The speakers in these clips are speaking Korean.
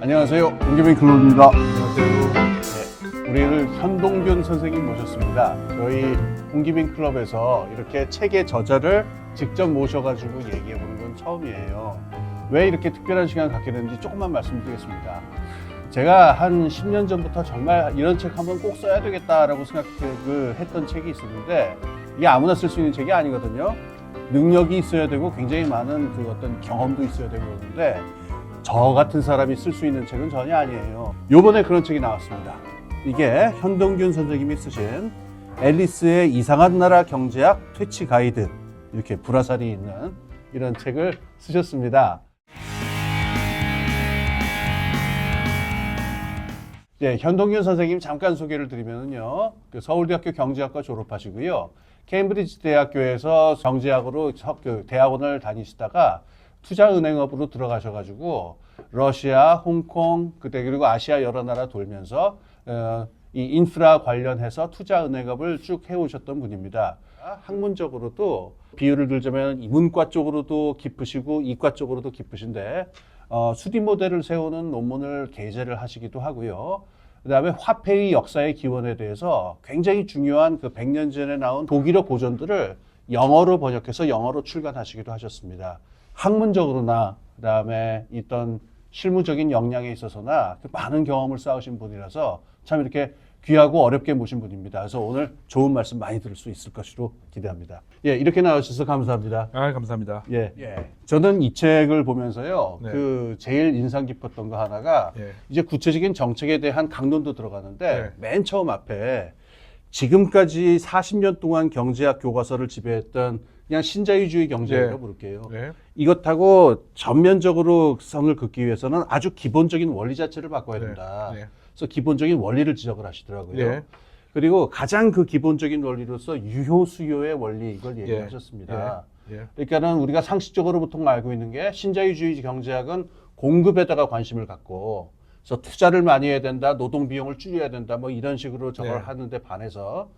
안녕하세요. 김기빈 클로입니다. 안녕하세요. 네, 우리를 현동균 선생님 모셨습니다. 저희 홍기빈 클럽에서 이렇게 책의 저자를 직접 모셔가지고 얘기해보는 건 처음이에요. 왜 이렇게 특별한 시간을 갖게 됐는지 조금만 말씀드리겠습니다. 제가 한 10년 전부터 정말 이런 책 한번 꼭 써야 되겠다라고 생각했던 책이 있었는데 이게 아무나 쓸 수 있는 책이 아니거든요. 능력이 있어야 되고 굉장히 많은 그 어떤 경험도 있어야 되고 그러는데 저 같은 사람이 쓸 수 있는 책은 전혀 아니에요. 요번에 그런 책이 나왔습니다. 이게 현동균 선생님이 쓰신 앨리스의 이상한 나라 경제학 퇴치 가이드, 이렇게 불화살이 있는 이런 책을 쓰셨습니다. 네, 현동균 선생님 잠깐 소개를 드리면요. 그 서울대학교 경제학과 졸업하시고요. 케임브리지 대학교에서 경제학으로 대학원을 다니시다가 투자은행업으로 들어가셔가지고 러시아, 홍콩, 그리고 아시아 여러 나라 돌면서 이 인프라 관련해서 투자은행업을 쭉 해오셨던 분입니다. 학문적으로도 비율을 들자면 문과 쪽으로도 깊으시고 이과 쪽으로도 깊으신데 수리 모델을 세우는 논문을 게재를 하시기도 하고요. 그다음에 화폐의 역사의 기원에 대해서 굉장히 중요한 그 100년 전에 나온 독일어 고전들을 영어로 번역해서 영어로 출간하시기도 하셨습니다. 학문적으로나 그다음에 있던 실무적인 역량에 있어서나 많은 경험을 쌓으신 분이라서 참 이렇게 귀하고 어렵게 모신 분입니다. 그래서 오늘 좋은 말씀 많이 들을 수 있을 것으로 기대합니다. 예, 이렇게 나와주셔서 감사합니다. 감사합니다. 예. 저는 이 책을 보면서요, 네. 그 제일 인상 깊었던 거 하나가 예. 이제 구체적인 정책에 대한 강론도 들어가는데 네. 맨 처음 앞에 지금까지 40년 동안 경제학 교과서를 지배했던 그냥 신자유주의 경제라고 네. 부를게요. 네. 이것하고 전면적으로 선을 긋기 위해서는 아주 기본적인 원리 자체를 바꿔야 된다. 네. 그래서 기본적인 원리를 지적을 하시더라고요. 네. 그리고 가장 그 기본적인 원리로서 유효 수요의 원리, 이걸 얘기하셨습니다. 예. 그러니까는 우리가 상식적으로 보통 알고 있는 게 신자유주의 경제학은 공급에다가 관심을 갖고 그래서 투자를 많이 해야 된다, 노동 비용을 줄여야 된다, 뭐 이런 식으로 저걸 네. 하는데 반해서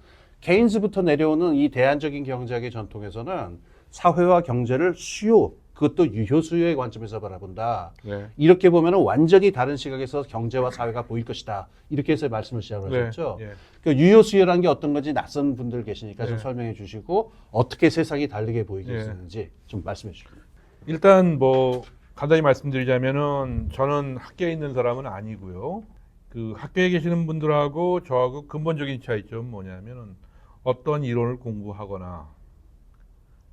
케인즈부터 내려오는 이 대안적인 경제학의 전통에서는 사회와 경제를 수요, 그것도 유효 수요의 관점에서 바라본다. 네. 이렇게 보면 완전히 다른 시각에서 경제와 사회가 보일 것이다. 이렇게 해서 말씀을 시작을 하셨죠. 네. 그 유효 수요라는 게 어떤 건지 낯선 분들 계시니까 좀 네. 설명해 주시고 어떻게 세상이 다르게 네. 보이겠는지 좀 말씀해 주시고. 일단 뭐 간단히 말씀드리자면은 저는 학교에 있는 사람은 아니고요. 그 학교에 계시는 분들하고 저하고 근본적인 차이점은 뭐냐면은 어떤 이론을 공부하거나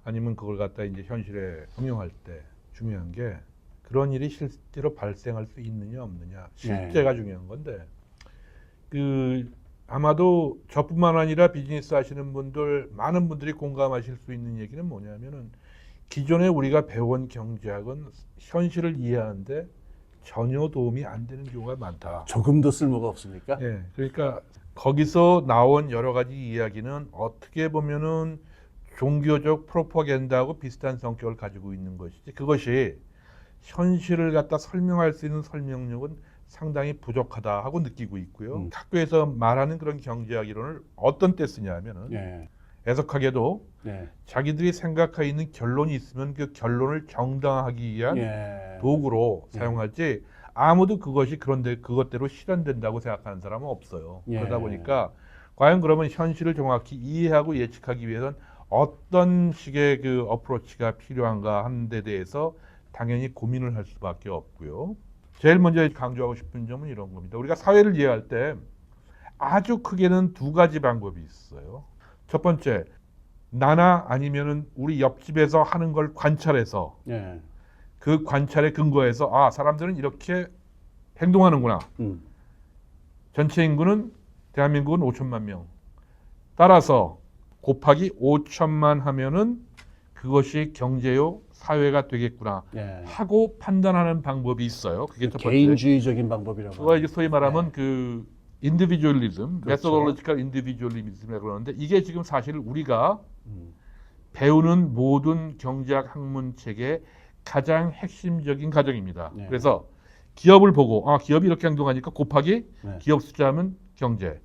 아니면 그걸 갖다 이제 현실에 응용할 때 중요한 게 그런 일이 실제로 발생할 수 있느냐 없느냐 실제가 중요한 건데 그 아마도 저뿐만 아니라 비즈니스 하시는 분들 많은 분들이 공감하실 수 있는 얘기는 뭐냐면은 기존에 우리가 배운 경제학은 현실을 이해하는데 전혀 도움이 안 되는 경우가 많다. 조금도 쓸모가 없습니까? 예, 그러니까 거기서 나온 여러 가지 이야기는 어떻게 보면은 종교적 프로파간다하고 비슷한 성격을 가지고 있는 것이지 그것이 현실을 갖다 설명할 수 있는 설명력은 상당히 부족하다 하고 느끼고 있고요. 학교에서 말하는 그런 경제학 이론을 어떤 때 쓰냐면은 예. 애석하게도 네. 자기들이 생각하고 있는 결론이 있으면 그 결론을 정당하기 위한 예. 도구로 사용하지 아무도 그것이 그런데 그것대로 실현된다고 생각하는 사람은 없어요. 예. 그러다 보니까 과연 그러면 현실을 정확히 이해하고 예측하기 위해서는 어떤 식의 그 어프로치가 필요한가 하는 데 대해서 당연히 고민을 할 수밖에 없고요. 제일 먼저 강조하고 싶은 점은 이런 겁니다. 우리가 사회를 이해할 때 아주 크게는 두 가지 방법이 있어요. 첫 번째, 나나 아니면은 우리 옆집에서 하는 걸 관찰해서 예. 그 관찰에 근거해서 아, 사람들은 이렇게 행동하는구나. 전체 인구는 대한민국은 5천만 명. 따라서 곱하기 5천만 하면은 그것이 경제요 사회가 되겠구나 예. 하고 판단하는 방법이 있어요. 그게 첫 번째. 개인주의적인 방법이라고. 그거 이제 소위 말하면 그 인디비주얼리즘, 그렇죠. 메소돌로지컬 인디비주얼리즘이라고 그러는데 이게 지금 사실 우리가 배우는 모든 경제학 학문책의 가장 핵심적인 과정입니다. 네. 그래서 기업을 보고 아, 기업이 이렇게 행동하니까 곱하기 네. 기업 숫자면 경제.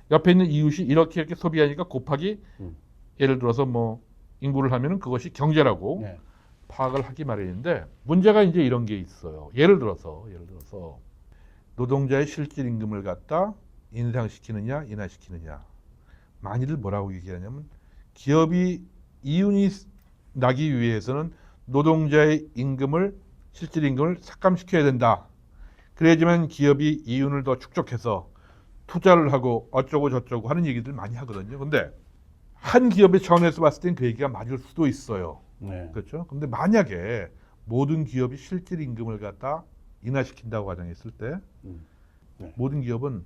옆에 있는 이웃이 이렇게 소비하니까 곱하기 예를 들어서 뭐 인구를 하면은 그것이 경제라고 파악을 하기 마련인데 문제가 이제 이런 게 있어요. 예를 들어서 노동자의 실질 임금을 갖다 인상시키느냐 인하시키느냐. 많이들 뭐라고 얘기하냐면 기업이 이윤이 나기 위해서는 노동자의 임금을 실질 임금을 삭감시켜야 된다. 그래야지만 기업이 이윤을 더 축적해서 투자를 하고 어쩌고 저쩌고 하는 얘기들 많이 하거든요. 근데 한 기업의 차원에서 봤을 땐 그 얘기가 맞을 수도 있어요. 네. 그렇죠? 근데 만약에 모든 기업이 실질 임금을 갖다 인하시킨다고 가정했을 때 네. 모든 기업은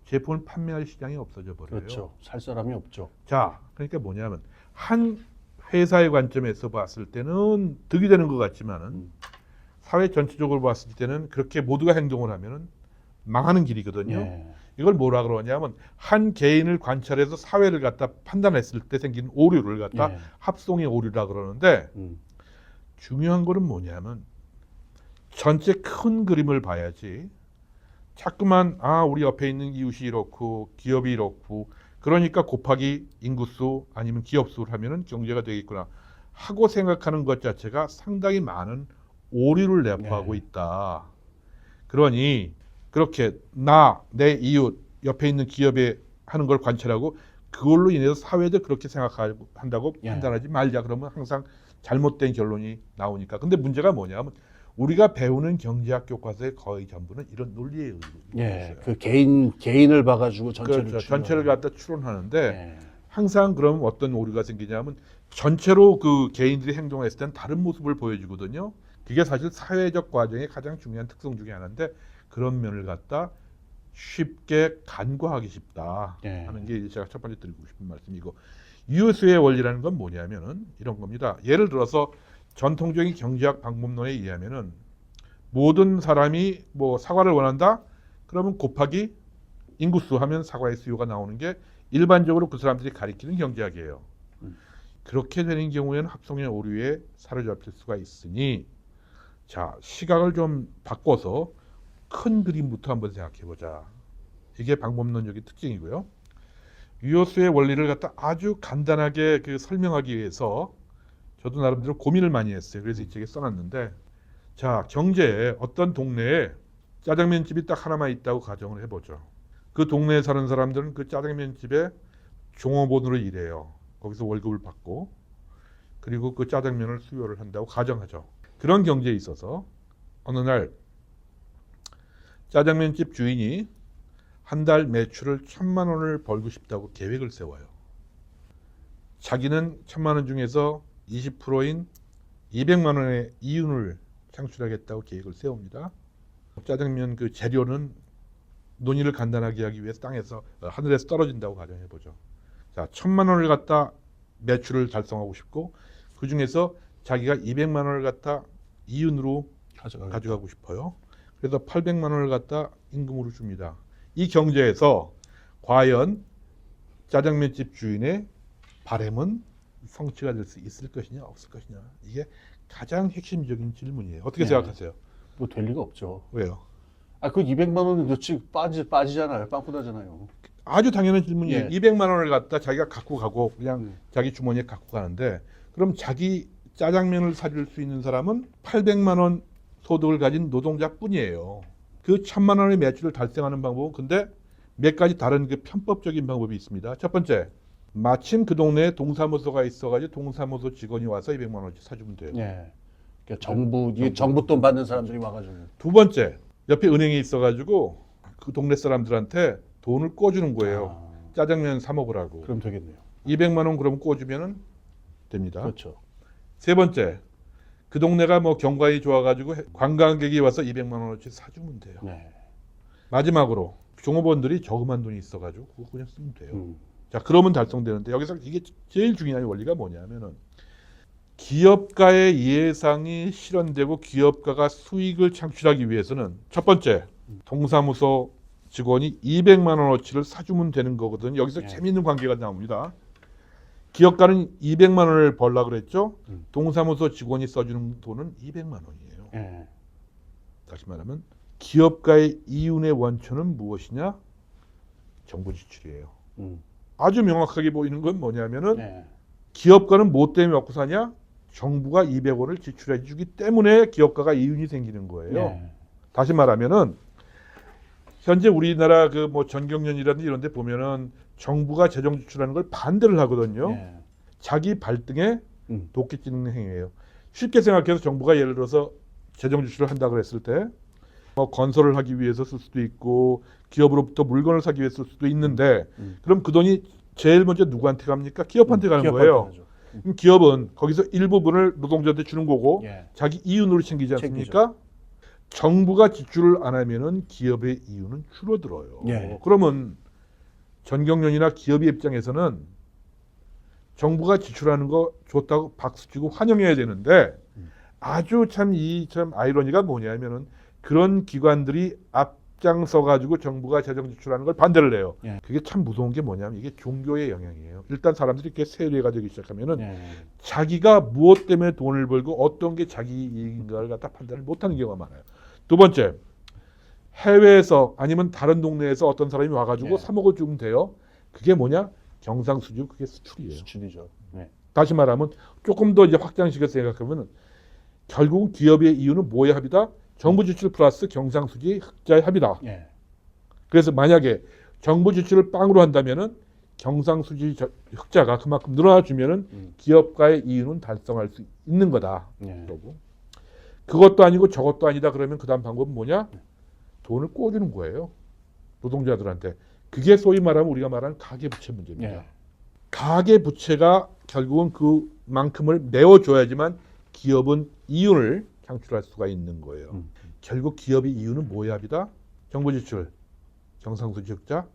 제품을 판매할 시장이 없어져 버려요. 그렇죠. 살 사람이 없죠. 자, 그러니까 뭐냐면 한 회사의 관점에서 봤을 때는 득이 되는 것 같지만은 사회 전체적으로 봤을 때는 그렇게 모두가 행동을 하면은 망하는 길이거든요. 네. 이걸 뭐라 그러냐면 한 개인을 관찰해서 사회를 갖다 판단했을 때 생긴 오류를 갖다 네. 합성의 오류라 그러는데 중요한 거는 뭐냐면 전체 큰 그림을 봐야지. 자꾸만 우리 옆에 있는 이웃이 이렇고 기업이 이렇고 그러니까 곱하기 인구수 아니면 기업수를 하면은 경제가 되겠구나 하고 생각하는 것 자체가 상당히 많은 오류를 내포하고 네. 있다. 그러니 그렇게 내 이웃 옆에 있는 기업에 하는 걸 관찰하고 그걸로 인해서 사회도 그렇게 생각한다고 예. 판단하지 말자. 그러면 항상 잘못된 결론이 나오니까. 근데 문제가 뭐냐면 우리가 배우는 경제학 교과서의 거의 전부는 이런 논리에 의존해요. 예. 그 개인을 봐가지고 전체를 그렇죠. 전체를 갖다 추론하는데 예. 항상 그럼 어떤 오류가 생기냐면 전체로 그 개인들이 행동했을 땐 다른 모습을 보여주거든요. 그게 사실 사회적 과정의 가장 중요한 특성 중에 하나인데 그런 면을 갖다 쉽게 간과하기 쉽다 예. 하는 게 제가 첫 번째 드리고 싶은 말씀이고 유효수의 원리라는 건 뭐냐면은 이런 겁니다. 예를 들어서 전통적인 경제학 방법론에 의하면은 모든 사람이 뭐 사과를 원한다? 그러면 곱하기 인구수 하면 사과의 수요가 나오는 게 일반적으로 그 사람들이 가리키는 경제학이에요. 그렇게 되는 경우에는 합성의 오류에 사로잡힐 수가 있으니 자, 시각을 좀 바꿔서 큰 그림부터 한번 생각해 보자. 이게 방법론적인 특징이고요. 유효수의 원리를 갖다 아주 간단하게 설명하기 위해서 저도 나름대로 고민을 많이 했어요. 그래서 이 책에 써놨는데 자, 경제에 어떤 동네에 짜장면 집이 딱 하나만 있다고 가정을 해보죠. 그 동네에 사는 사람들은 그 짜장면 집에 종업원으로 일해요. 거기서 월급을 받고 그리고 그 짜장면을 수요를 한다고 가정하죠. 그런 경제에 있어서 어느 날 짜장면집 주인이 한 달 매출을 1,000만 원을 벌고 싶다고 계획을 세워요. 자기는 1,000만 원 중에서 20%인 200만 원의 이윤을 창출하겠다고 계획을 세웁니다. 짜장면 그 재료는 논의를 간단하게 하기 위해서 땅에서 하늘에서 떨어진다고 가정해 보죠. 자, 1,000만 원을 갖다 매출을 달성하고 싶고 그 중에서 자기가 200만 원을 갖다 이윤으로 가져가고 싶어요. 그래서 800만 원을 갖다 임금으로 줍니다. 이 경제에서 과연 짜장면집 주인의 바람은 성취가 될 수 있을 것이냐 없을 것이냐 이게 가장 핵심적인 질문이에요. 어떻게 생각하세요? 뭐 될 리가 없죠. 왜요? 그 200만 원은 그렇지 빠지잖아요. 빵꾸 나잖아요. 아주 당연한 질문이에요. 예. 200만 원을 갖다 자기가 갖고 가고 그냥 자기 주머니에 갖고 가는데 그럼 자기 짜장면을 사줄 수 있는 사람은 800만 원 소득을 가진 노동자뿐이에요. 그 1,000만 원의 매출을 달성하는 방법은 근데 몇 가지 다른 그 편법적인 방법이 있습니다. 첫 번째, 마침 그 동네에 동사무소가 있어가지고 동사무소 직원이 와서 200만 원어치 사주면 돼요. 예. 그러니까 정부 돈 받는 사람들이 와가지고. 두 번째, 옆에 은행이 있어가지고 그 동네 사람들한테 돈을 꿔주는 거예요. 짜장면 사 먹으라고. 그럼 되겠네요. 200만 원 그럼 꿔주면은 됩니다. 그렇죠. 세 번째, 그 동네가 뭐 경관이 좋아가지고 관광객이 와서 200만 원어치 사주면 돼요. 네. 마지막으로 종업원들이 저금한 돈이 있어가지고 그거 그냥 쓰면 돼요. 자, 그러면 달성되는데 여기서 이게 제일 중요한 원리가 뭐냐면은 기업가의 예상이 실현되고 기업가가 수익을 창출하기 위해서는 첫 번째, 동사무소 직원이 200만 원어치를 사주면 되는 거거든요. 여기서 재미있는 관계가 나옵니다. 기업가는 200만 원을 벌려고 그랬죠. 동사무소 직원이 써주는 돈은 200만 원이에요. 예. 다시 말하면 기업가의 이윤의 원천은 무엇이냐? 정부 지출이에요. 아주 명확하게 보이는 건 뭐냐면은 네. 기업가는 뭐 때문에 먹고 사냐? 정부가 200원을 지출해 주기 때문에 기업가가 이윤이 생기는 거예요. 네. 다시 말하면은 현재 우리나라 그 뭐 전경련이라든지 이런 데 보면은 정부가 재정 지출하는 걸 반대를 하거든요. 예. 자기 발등에 도끼 찌는 행위예요. 쉽게 생각해서 정부가 예를 들어서 재정 지출을 한다 그랬을 때 뭐 건설을 하기 위해서 쓸 수도 있고 기업으로부터 물건을 사기 위해서 쓸 수도 있는데 그럼 그 돈이 제일 먼저 누구한테 갑니까? 기업한테 가는 거예요. 가죠. 그럼 기업은 거기서 일부분을 노동자한테 주는 거고 예. 자기 이윤으로 챙기지 않습니까? 정부가 지출을 안 하면은 기업의 이윤은 줄어들어요. 예. 그러면 전경련이나 기업의 입장에서는 정부가 지출하는 거 좋다고 박수치고 환영해야 되는데 아주 참 아이러니가 뭐냐면은 그런 기관들이 앞장서 가지고 정부가 재정 지출하는 걸 반대를 해요. 예. 그게 참 무서운 게 뭐냐면 이게 종교의 영향이에요. 일단 사람들이 이렇게 세뇌가 되기 시작하면은 예. 자기가 무엇 때문에 돈을 벌고 어떤 게 자기 이익인가를 갖다 판단을 못하는 경우가 많아요. 두 번째, 해외에서 아니면 다른 동네에서 어떤 사람이 와가지고 예. 3억을 주면 돼요. 그게 뭐냐? 경상수지 그게 수출이에요. 수출이죠. 예. 다시 말하면 조금 더 이제 확장식에서 생각하면 결국은 기업의 이유는 뭐의 합이다? 정부 지출 플러스 경상수지 흑자의 합이다. 예. 그래서 만약에 정부 지출을 빵으로 한다면은 경상수지 흑자가 그만큼 늘어나주면은 기업가의 이윤은 달성할 수 있는 거다. 예. 그러고 그것도 아니고 저것도 아니다 그러면 그 다음 방법은 뭐냐? 돈을 꿔주는 거예요. 노동자들한테. 그게 소위 말하면 우리가 말하는 가계부채 문제입니다. 예. 가계부채가 결국은 그만큼을 메워줘야지만 기업은 이윤을 창출할 수가 있는 거예요. 결국 기업의 이윤은 뭐의 합이다? 정부 지출, 경상수지 흑자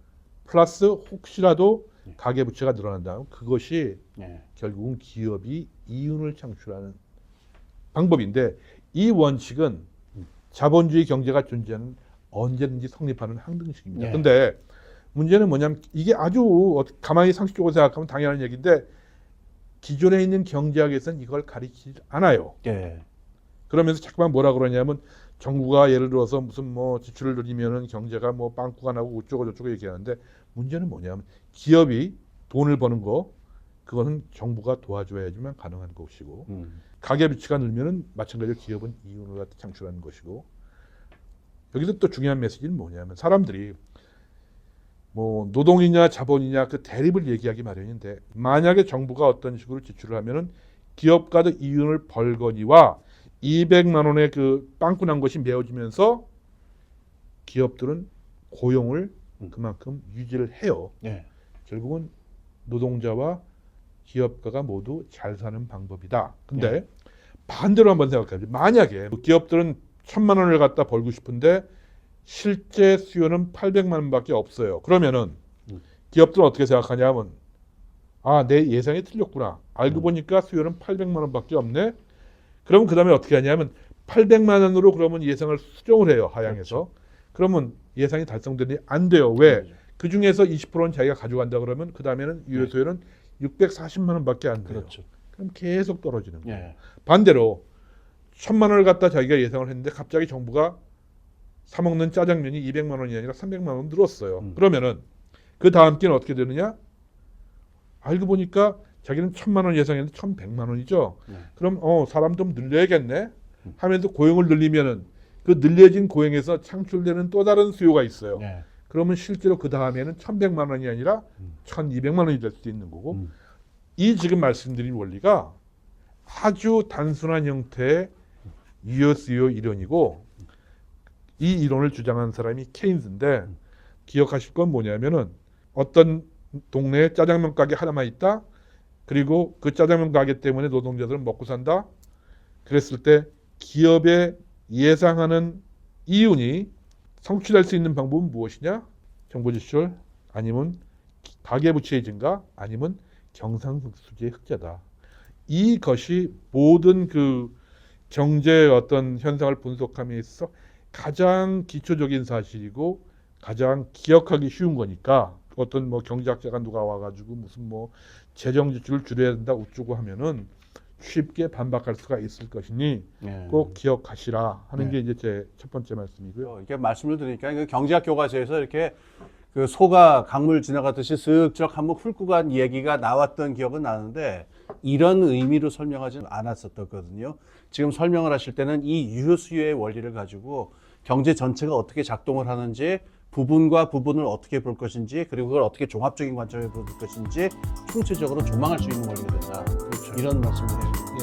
플러스 혹시라도 가계부채가 늘어난다면 그것이 예. 결국은 기업이 이윤을 창출하는 방법인데 이 원칙은 자본주의 경제가 존재하는 언제든지 성립하는 항등식입니다. 예. 근데 문제는 뭐냐면 이게 아주 가만히 상식적으로 생각하면 당연한 얘기인데 기존에 있는 경제학에서는 이걸 가리키지 않아요. 예. 그러면서 자꾸만 뭐라 그러냐면 정부가 예를 들어서 무슨 뭐 지출을 늘리면은 경제가 뭐 빵꾸가 나고 어쩌고 저쩌고 얘기하는데 문제는 뭐냐면 기업이 돈을 버는 거 그거는 정부가 도와줘야지만 가능한 것이고 가계부채가 늘면은 마찬가지로 기업은 이윤을 갖다 창출하는 것이고 여기서 또 중요한 메시지는 뭐냐면 사람들이 뭐 노동이냐 자본이냐 그 대립을 얘기하기 마련인데 만약에 정부가 어떤 식으로 지출을 하면은 기업가도 이윤을 벌거니와 200만 원의 그 빵꾸 난 것이 메워지면서 기업들은 고용을 그만큼 유지를 해요. 예. 결국은 노동자와 기업가가 모두 잘 사는 방법이다. 근데 반대로 한번 생각해보죠. 만약에 기업들은 1,000만 원을 갖다 벌고 싶은데 실제 수요는 800만 원밖에 없어요. 그러면은 기업들은 어떻게 생각하냐면 아, 내 예상이 틀렸구나. 알고 보니까 수요는 800만 원밖에 없네. 그러면 그 다음에 어떻게 하냐면 800만 원으로 그러면 예상을 수정을 해요. 하향해서. 그러면 예상이 달성되니 안 돼요. 왜? 그 중에서 20%는 자기가 가져간다 그러면 그 다음에는 유효수요는 640만 원밖에 안 돼요. 그렇죠. 그럼 계속 떨어지는 거예요. 예. 반대로 1,000만 원을 갖다 자기가 예상을 했는데 갑자기 정부가 사 먹는 짜장면이 200만 원이 아니라 300만 원 늘었어요. 그러면은 그 다음 기는 어떻게 되느냐? 알고 보니까 자기는 1,000만 원 예상했는데 1,100만 원이죠. 그럼 사람 좀 늘려야겠네 하면서 고용을 늘리면은 그 늘려진 고용에서 창출되는 또 다른 수요가 있어요. 예. 그러면 실제로 그 다음에는 1,100만 원이 아니라 1,200만 원이 될 수도 있는 거고 이 지금 말씀드린 원리가 아주 단순한 형태의 유효수요 이론이고 이 이론을 주장한 사람이 케인스인데 기억하실 건 뭐냐면은 어떤 동네에 짜장면 가게 하나만 있다. 그리고 그 짜장면 가게 때문에 노동자들은 먹고 산다. 그랬을 때 기업의 예상하는 이윤이 성취될 수 있는 방법은 무엇이냐? 정부 지출 아니면 가계부채의 증가 아니면 경상수지의 흑자다. 이것이 모든 그 경제의 어떤 현상을 분석함에 있어서 가장 기초적인 사실이고 가장 기억하기 쉬운 거니까 어떤 뭐 경제학자가 누가 와가지고 무슨 뭐 재정 지출을 줄여야 된다 어쩌고 하면은 쉽게 반박할 수가 있을 것이니 예. 꼭 기억하시라 하는 네. 게 이제 제 첫 번째 말씀이고요. 이렇게 말씀을 드리니까 그 경제학 교과서에서 이렇게 그 소가 강물 지나가듯이 슬쩍 한번 훑고 간 얘기가 나왔던 기억은 나는데 이런 의미로 설명하지는 않았었거든요. 지금 설명을 하실 때는 이 유효수요의 원리를 가지고 경제 전체가 어떻게 작동을 하는지 부분과 부분을 어떻게 볼 것인지 그리고 그걸 어떻게 종합적인 관점에 볼 것인지 총체적으로 조망할 수 있는 원리가 된다. 그렇죠. 이런 말씀을 해주십니다.